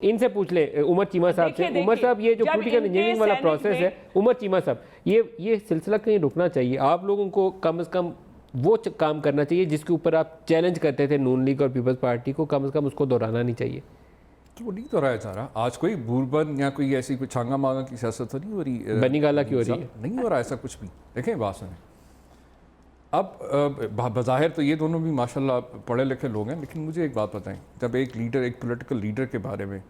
इनसे पूछ ले उमर चीमा साहब से। उमर साहब ये जो पॉलिटिकल इंजीनियरिंग वाला प्रोसेस है, उमर चीमा साहब ये सिलसिला कहीं रुकना चाहिए। आप लोगों को कम से कम वो काम करना चाहिए जिसके ऊपर आप चैलेंज करते थे नून लीग और पीपल्स पार्टी को, कम से कम उसको दोहराना नहीं चाहिए। वो नहीं दोहराया जा रहा। आज कोई बूरबन या कोई ऐसी कोई छांगा मांगा की सियासत तो नहीं हो रही, बनी गाला की हो रही है, नहीं हो रहा ऐसा कुछ भी। देखें बात सुनें, अब बज़ाहिर तो ये दोनों भी माशाल्लाह पढ़े लिखे लोग हैं, लेकिन मुझे एक बात बताएं, जब एक लीडर, एक पॉलिटिकल लीडर के बारे में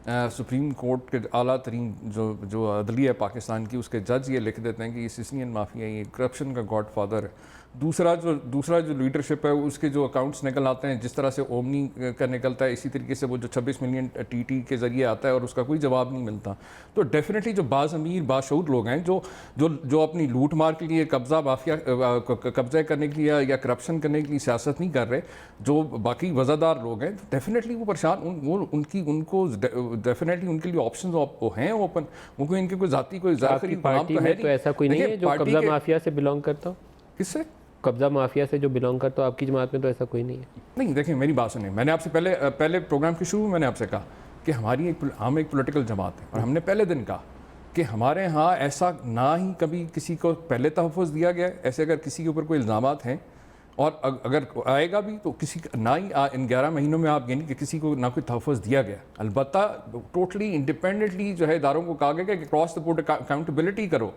सुप्रीम कोर्ट के आला तरीन जो अदलिया है पाकिस्तान की, उसके जज ये लिख देते हैं कि ये सिसिलियन माफिया, ये करप्शन का गॉड फादर है। दूसरा जो लीडरशिप है उसके जो अकाउंट्स निकल आते हैं, जिस तरह से ओमनी का निकलता है, इसी तरीके से वो जो 26 मिलियन टीटी के ज़रिए आता है और उसका कोई जवाब नहीं मिलता। तो डेफिनेटली जो बाज़ अमीर बाशऊर लोग हैं जो अपनी लूट मार के लिए, कब्ज़ा करने के लिए या करप्शन करने के लिए सियासत नहीं कर रहे, जो बाकी वज़ादार लोग हैं, डेफिनेटली वो परेशान, उनको डेफिनेटली उनके लिए ऑप्शन हैं ओपन। उनको इनके कोई ज़ाती कोई पार्टी में तो ऐसा कोई नहीं है जो कब्ज़ा माफिया से बिलोंग करता हो। किससे? कब्ज़ा माफिया से जो बिलोंग करता हो। आपकी जमात में तो ऐसा कोई नहीं है। नहीं, देखें मेरी बात सुनिए, मैंने आपसे पहले प्रोग्राम के शुरू में मैंने आपसे कहा कि हम एक पॉलिटिकल जमात है, और हमने पहले दिन कहा कि हमारे यहाँ ऐसा ना ही कभी किसी को पहले तहफ़्फ़ुज़ दिया गया है। ऐसे अगर किसी के ऊपर कोई इल्ज़ामात हैं और अगर आएगा भी तो किसी ना ही इन 11 महीनों में आप यानी कि किसी को ना कोई तहफ़्फ़ुज़ दिया गया। अलबत्ता टोटली इंडिपेंडेंटली जो है इदारों को कहा गया कि क्रॉस द बोर्ड अकाउंटेबिलिटी करो।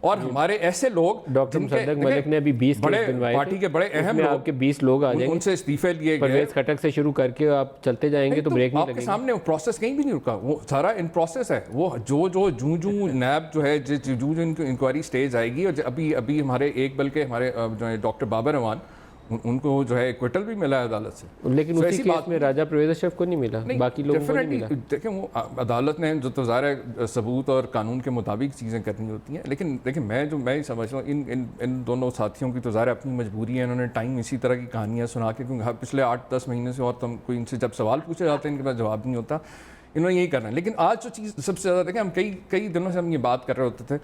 और हमारे ऐसे लोग, डॉक्टर मुसद्दक मलिक ने अभी 20 बड़े पार्टी के बड़े अहम लोग, आपके 20 लोग आ जाएंगे, उनसे इस्तीफे लिए गए। परवेज खटक से शुरू करके आप चलते जाएंगे तो ब्रेक नहीं लगेगा। आपके सामने वो प्रोसेस कहीं भी नहीं रुका, वो सारा इन प्रोसेस है। वो जो नैब जो है जो इंक्वायरी स्टेज आएगी, और अभी हमारे बल्कि हमारे जो है डॉक्टर बाबर अवान, उनको जो है क्विटल भी मिला है अदालत से, लेकिन उसी केस में राजा परवेज अशरफ को नहीं मिला, बाकी लोगों को नहीं मिला। देखें वो अदालत ने जो तो ज़ाहिर सबूत और कानून के मुताबिक चीज़ें करनी होती हैं, लेकिन देखिए मैं समझ रहा हूँ इन दोनों साथियों की तो ज़ाहिर अपनी मजबूरी है। इन्होंने टाइम इसी तरह की कहानियाँ सुना के, क्योंकि पिछले 8-10 महीने से और कोई इनसे जब सवाल पूछे जाते हैं इनके पास जवाब नहीं होता, इन्होंने यही करना है। लेकिन आज जो चीज़ सबसे ज़्यादा देखें, हम कई दिनों से हम ये बात कर रहे होते थे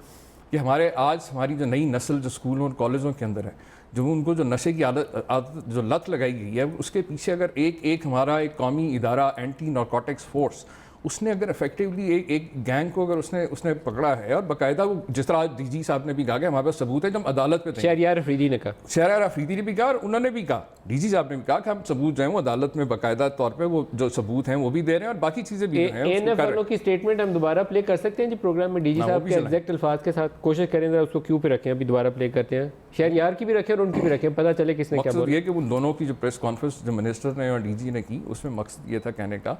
कि हमारी जो नई नस्ल जो स्कूलों और कॉलेजों के अंदर है, जो उनको जो नशे की आदत जो लत लगाई गई है, उसके पीछे अगर एक हमारा एक कौमी इदारा एंटी नारकोटिक्स फोर्स, उसने अगर इफेक्टिवली एक गैंग को अगर उसने पकड़ा है, और बाकायदा वो जिस तरह आज डीजी साहब ने भी कहा कि हमारे पास सबूत है, जब अदालत पे थे, शहरयार अफरीदी ने कहा, शहरयार अफरीदी ने भी कहा, और उन्होंने भी कहा, डीजी साहब ने भी कहा कि हम सबूत जो हैं वो अदालत में बाकायदा तौर पे वो जो सबूत हैं वो भी दे रहे हैं, और बाकी चीज़ें भी हैं। एएनएफ वालों की स्टेटमेंट हम दोबारा प्ले कर सकते हैं जी प्रोग्राम में, डीजी साहब के एग्जैक्ट अल्फाज के साथ। कोशिश करें जरा उसको क्यों पे रखें, अभी दोबारा प्ले करते हैं। शहरयार की भी रखें और उनकी भी रखें, पता चले किसने क्या बोला। ये कि उन दोनों की जो प्रेस कॉन्फ्रेंस जो मिनिस्टर ने और डीजी ने की, उसमें मकसद ये था कहने का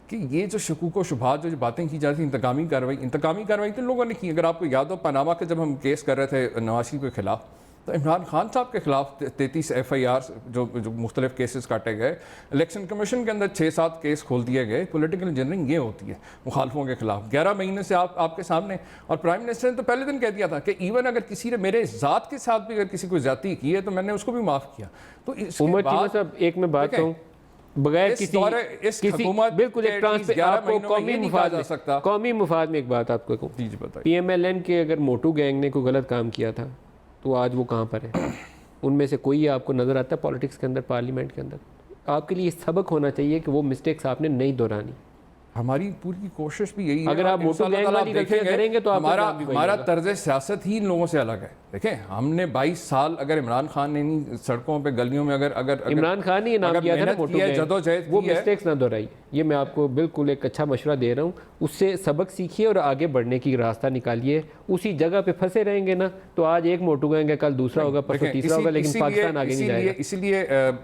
कि ये जो शकूक व शुबहात जो बातें की जा रही थी, इंतकामी कार्रवाई तो लोगों ने की। अगर आपको याद हो, पनामा के जब हम केस कर रहे थे नवाज शरीफ के खिलाफ, तो इमरान खान साहब के खिलाफ 33 FIR जो मुख्तलिफ केसेस काटे गए, इलेक्शन कमीशन के अंदर 6-7 केस खोल दिए गए। पॉलिटिकल इंजीनियरिंग ये होती है मुखालफों के खिलाफ। 11 महीने से आपके सामने, और प्राइम मिनिस्टर ने तो पहले दिन कह दिया था कि इवन अगर किसी ने मेरे ज़ात के साथ भी अगर किसी को ज्यादती की है तो मैंने उसको भी माफ़ किया। तो उमर चीमा साहब, एक मैं बात कहूँ, बगैर किसी बिल्कुल एक आपको कौमी मुफाद में एक बात आपको कहूँ, PMLN के अगर मोटू गैंग ने कोई गलत काम किया था तो आज वो कहाँ पर है? उनमें से कोई आपको नज़र आता है पॉलिटिक्स के अंदर, पार्लियामेंट के अंदर? आपके लिए सबक होना चाहिए कि वो मिस्टेक्स आपने नहीं दोहरानी। हमारी पूरी कोशिश भी यही है। अगर आप मोटू गैंग वाली करेंगे तो हमारा तर्ज सियासत ही इन लोगों से अलग है। देखें, हमने 22 साल अगर इमरान खान ने नहीं सड़कों पे गलियों में अगर इमरान खान ने नाम किया था ना मोटू गैंग, वो मिस्टेक्स ना दोहराई। ये मैं आपको बिल्कुल एक अच्छा मशवरा दे रहा हूँ, उससे सबक सीखिए और आगे बढ़ने की रास्ता निकालिए। उसी जगह पे फंसे रहेंगे ना तो आज एक मोटू गैंग है, कल दूसरा होगा, परसों तीसरा होगा, लेकिन पाकिस्तान आगे नहीं जाएगा। इसीलिए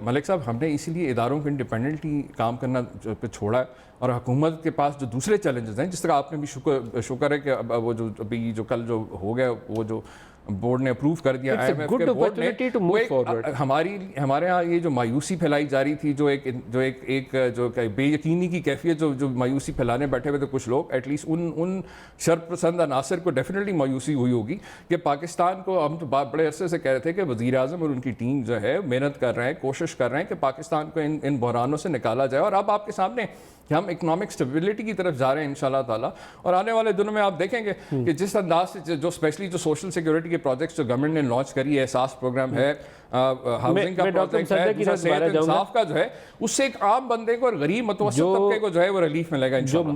मलिक साहब, हमने इसीलिए इदारों को इंडिपेंडेंटली काम करना पे छोड़ा है, और हुकूमत के पास जो दूसरे चैलेंजेस हैं, जिस तरह आपने भी शुक्र है कि वो जो अभी जो कल जो हो गया, वो जो बोर्ड ने अप्रूव कर दिया, IMF के बोर्ड ने, हमारे यहाँ ये जो मायूसी फैलाई जा रही थी, जो बेयकीनी की कैफियत जो मायूसी फैलाने बैठे हुए थे कुछ लोग, एटलीस्ट उन शर्पसंद अनासर को डेफिनेटली मायूसी हुई होगी कि पाकिस्तान को, हम तो बड़े अरसे से कह रहे थे कि वज़ीर आज़म और उनकी टीम जो है मेहनत कर रहे हैं, कोशिश कर रहे हैं कि पाकिस्तान को इन बहरानों से निकाला जाए। और अब आपके सामने कि हम इकोनॉमिक स्टेबिलिटी की तरफ जा रहे हैं इंशाल्लाह ताला, और आने वाले दिनों में आप देखेंगे कि जिस अंदाज से जो स्पेशली जो सोशल सिक्योरिटी के प्रोजेक्ट्स जो गवर्नमेंट ने लॉन्च करी है, एहसास प्रोग्राम है, हाउसिंग का प्रोजेक्ट है, दूसरा सेहत इंसाफ का जो है, उससे एक आम बंदे को और गरीब मतवसत तबके को जो है वो रिलीफ मिलेगा इंशाल्लाह।